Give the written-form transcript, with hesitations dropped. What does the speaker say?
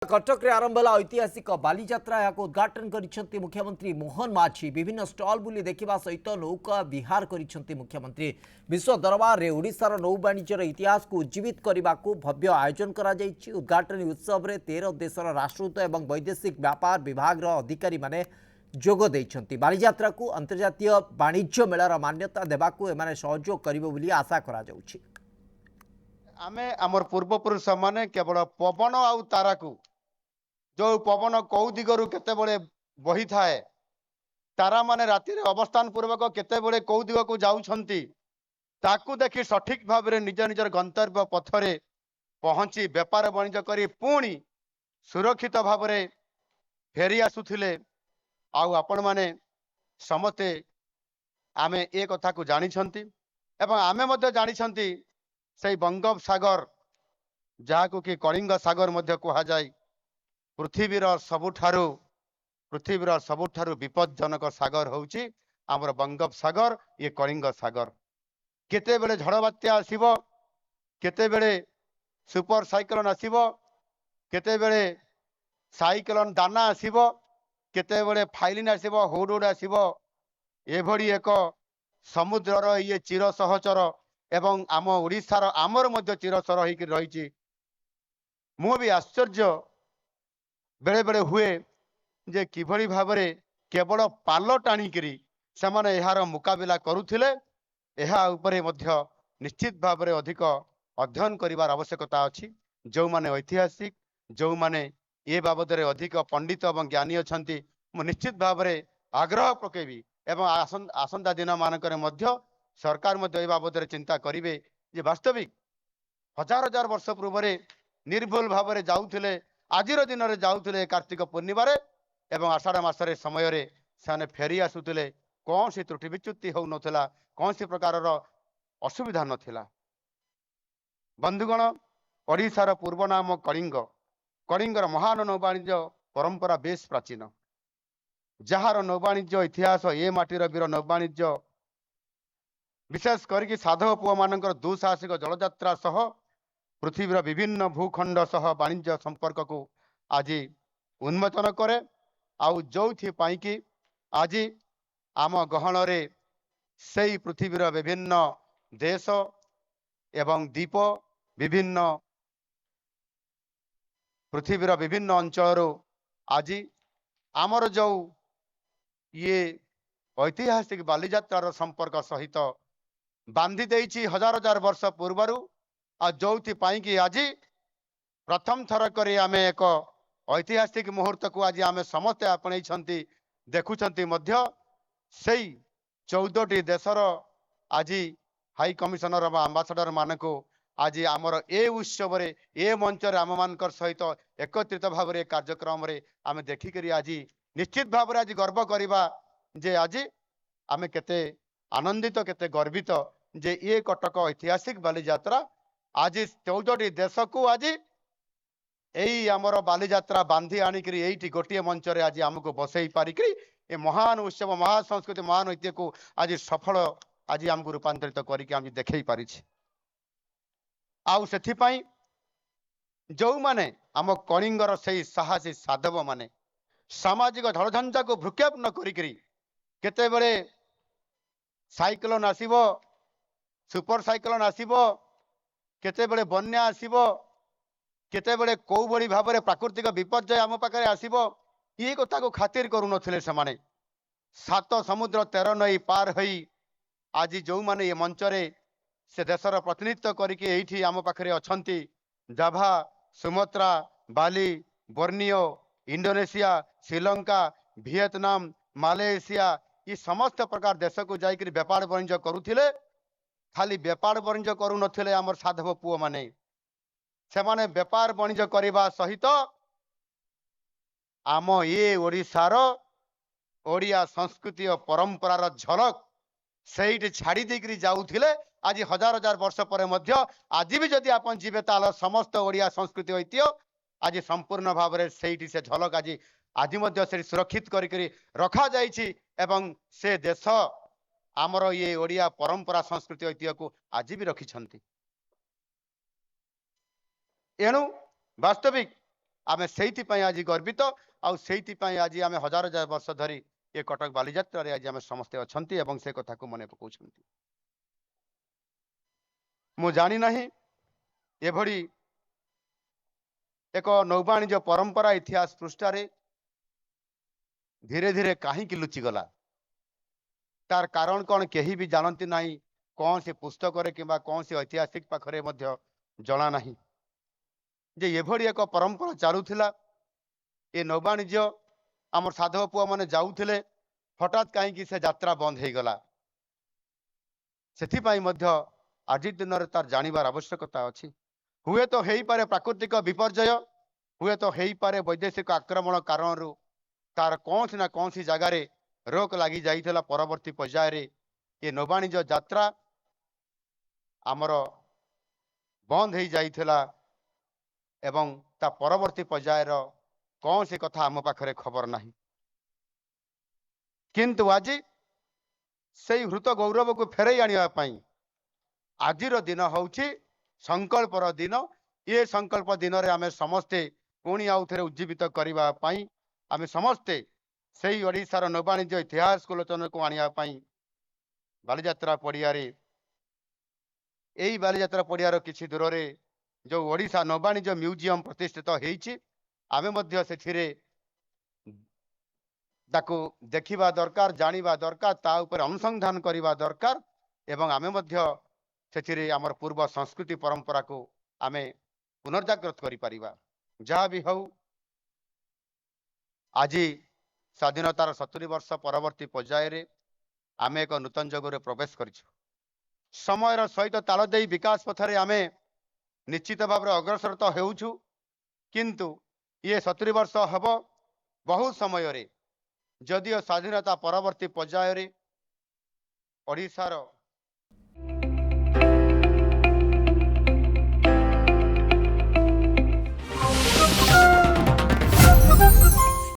कटक रे आरंभ होला ऐतिहासिक बालीजात्रा या उद्घाटन करिसेंती मुख्यमंत्री मोहन माझी विभिन्न स्टॉल बुली देखिबा सहित नौका विहार करिसेंती मुख्यमंत्री विश्व दरबार रे ओडिशार नौ वाणिज्यर इतिहास को उज्जीवित करने को भव्य आयोजन करा जायछि। उद्घाटन उत्सव रे 13 देशर राष्ट्रदूत एवं वैदेशिक व्यापार विभाग रो अधिकारी माने जोग देइछंती। बालीजात्रा को अंतर्जातीय वाणिज्य मेलार मान्यता देबाकू एमाने सहयोग करिबो बोली आशा करा जाउछि। आमे आमर पूर्वपुरुष माने केवल पवन आउ तारा को जो पवन कौ दिगरु केते बळे बही थाए तारा माने राति रे अवस्थान पूर्वक केते बळे कौ दिग को जाउछंती ताकू देखि सठिक भाव रे निज निजर गंतव्य पथरे पहुंची व्यापार वाणिज्य करी पुणी सुरक्षित भाव रे फेरी आसुथिले। आउ आपण माने समते आमे ए कथा को जानि छंती एवं आमे मध्ये जानि छंती से बंगोपसागर जहाको कि कलिंग सागर मध्ये कहा जाय पृथ्वीर सबुठारु विपज्जनक सागर होउची आमर बंगोपसागर ये कलिंग सागर। केते बेले झड़ बात्या आसीबो केते बेले सुपर साइक्लोन आसीबो केते बेले साइक्लोन दाना आसीबो केते बेले फाइलिन आसीबो हुडुड आसीबो एभडी एक समुद्रर ये चिर सहचर एवं आम ओडिशार आमर मध्य चिरसर होकर रही। मु भी आश्चर्य बेले बेले हुए जे किभली भाव रे केवल पाल टाणिकी से माने यार मुकाबिला करुथिले। एहा उपरे मध्य निश्चित भाव रे अधिक अध्ययन करिवार आवश्यकता अछि। जो माने ऐतिहासिक जो माने ए बाबद रे अधिक पंडित एवं ज्ञानी अछंती मु निश्चित भाव रे आग्रह पकेबी एवं आसंता दिन मानकरे मध्य सरकार मध्य ए बाबद रे चिंता करिवे जे वास्तविक हजार हजार वर्ष पूर्व निर्भुल भाव रे जाउथिले आजिर दिन रे जाउथिले कार्तिक पूर्णिमा रे एवं आषाढ़ मासरे समय रे साने फेरी आसुथिले कौन सी त्रुटि विच्युति हो नथिला कौन सी प्रकार रो असुविधा नथिला। बंधुगण ओडिशार पूर्व नाम कलिंग कलिंगर महान नौवाणिज्य परंपरा बेस प्राचीन जार नौवाणिज्य इतिहास ए माटीर वीर नौवाणिज्य विशेष करके साधव पुआ मानकर दुसाहसिक जलयात्रा सह पृथ्वीर विभिन्न भूखंड सह वाणिज्य संपर्क को आज उन्मोचन करे। आउ जोथि पाई कि आज आम गहन रे सही पृथ्वीर विभिन्न देश एवं द्वीप विभिन्न पृथ्वीर विभिन्न अंचल आज आमर जो ये ऐतिहासिक बालीजात्रार संपर्क सहित बांधी देइछि हजार हजार वर्ष पूर्वर आ जोथि पाई कि आज प्रथम थर करे आमे एक ऐतिहासिक मुहूर्त को आज आमे समस्त आपणै छंती देखुछंती मध्य सेई 14टी देशर आज हाई कमिशनर व आंबासाडर मानको आज आमर ए उत्सव रे ए मंच रे आम मानकर सहित एकत्रित भाव रे कार्यक्रम रे आमे देखि करी आज निश्चित भाव रे आज गर्व करिबा जे आज आमे केते आनंदित केते गर्वित जे ये कटक ऐतिहासिक बालीजात्रा आज 14टी देश को आज यही आमर बालीजात्रा बांधी आनिकी यही गोटे मंच रे आज आमको बसई पारिक ए महान उत्सव महान संस्कृति महान ऐतिह्य को आज सफल आज आमको रूपांतरित करके आम देखई पारि आउ सेथिपाई जो माने आम कलिंगर से साहसी साधव माने सामाजिक धड़झंझा को भ्रुक्षेप न करी केते बेले साइक्लोन आसीबो सुपर साइक्लोन आसीबो केते बेले बन्या आसीबो केते बेले को बड़ी भाव रे प्राकृतिक विपर्यय आम पाखरे आसीबो ये कथा को खातिर करू नथिले से माने 7 समुद्र 13 नई पार हई आज जो माने ये मंच रे से देशर प्रतिनिधित्व करके एठी आम पाखरे अछंती जाभा सुमात्रा बाली Borneo Indonesia Sri Lanka Vietnam Malaysia ये समस्त प्रकार देश को जाकर व्यापार वाणिज्य करुथिले खाली व्यापार वाणिज्य करू नथिले आमर साधव पुओ माने से माने व्यापार वाणिज्य करने सहित आम ये ओडिशार ओडिया संस्कृति और परंपरार झलक से छाड़ी देकर जाऊथिले आज हजार हजार वर्ष पर मध्य आज भी जदि आप जीवे ताल समस्त ओडिया संस्कृति ऐतिह्य आज संपूर्ण भाव में से झलक आज आज से सुरक्षित करी रखा जाइछि एवं से देश आमर ये ओडिया परंपरा संस्कृति ऐतिह्य को आज भी रखिछंती। एणु वास्तविक आमे सेइथिपाई आज गर्वित आउ सेइथिपाई आज आमे हजार हजार वर्ष धरी ये कटक बालीजात्रा रे आज आमे समस्ते अछंती एवं से कथा को मने पकाउछंती मु जानी नाही एभड़ी एक नौबाणिज्य परंपरा इतिहास पृष्ठारे धीरे धीरे कहीं लुचिगला तार कारण कौन केही भी जानती नहीं कौन से पुस्तक रे किंबा कौन से ऐतिहासिक पाखरे मध्य जଣା नहीं जे एभड़ी एक परंपरा चालुथिला ए नौबाणिज्य आमर साधव पुआ माने जाउथिले हठात कहीं से यात्रा बंद हो गला सेथिपाई मध्य आज दिन रे तार जानिबार आवश्यकता अछि हुए तो हेई पारे प्राकृतिक विपर्यय हुए तो हेई पारे वैदेशिक आक्रमण कारण तार कौन सी ना कौन सी जगार रोक लगी जाइथिला परवर्ती पर्याय रे ये नौबाणिज्य यात्रा आमर बंद हो जाइथिला एवं ता परवर्ती पर्याय कौन सी कथा आम पाखरे खबर नहीं किंतु आज से हृत गौरव को फेरई आने आजिर दिन होउछि संकल्पर दिन ये संकल्प दिन रे आमे समस्ते पुणी आउ थे उज्जीवित करने आमे समस्ते से ओडिशार नौबाणिज्य इतिहास को लोचन को आनिया बालीजात्रा पड़िया यही बालीजात्रा पड़ियार किछि दूर रे जो ओडिशा नौबाणिज्य म्यूजियम प्रतिष्ठित होइछि आमे मध्य सेथिरे ताकू देखिबा दरकार जानिबा दरकार ता ऊपर अनुसंधान करिबा दरकार एवं आमे मध्य सेथिरे आमर पूर्व संस्कृति परंपरा को आमे पुनर्जागृत करि परिबा जहा भी हौ आज स्वाधीनतार 70 वर्ष परवर्ती पर्याय रे आमे एक नूतन जगह रे प्रवेश करिछु समय सहित ताल दे विकास पथरे आमे निश्चित भाव अग्रसर तो हेउछु किंतु ये 70 वर्ष हब बहुत समय रे जदियो स्वाधीनता परवर्ती पर्याय रे ओडिशार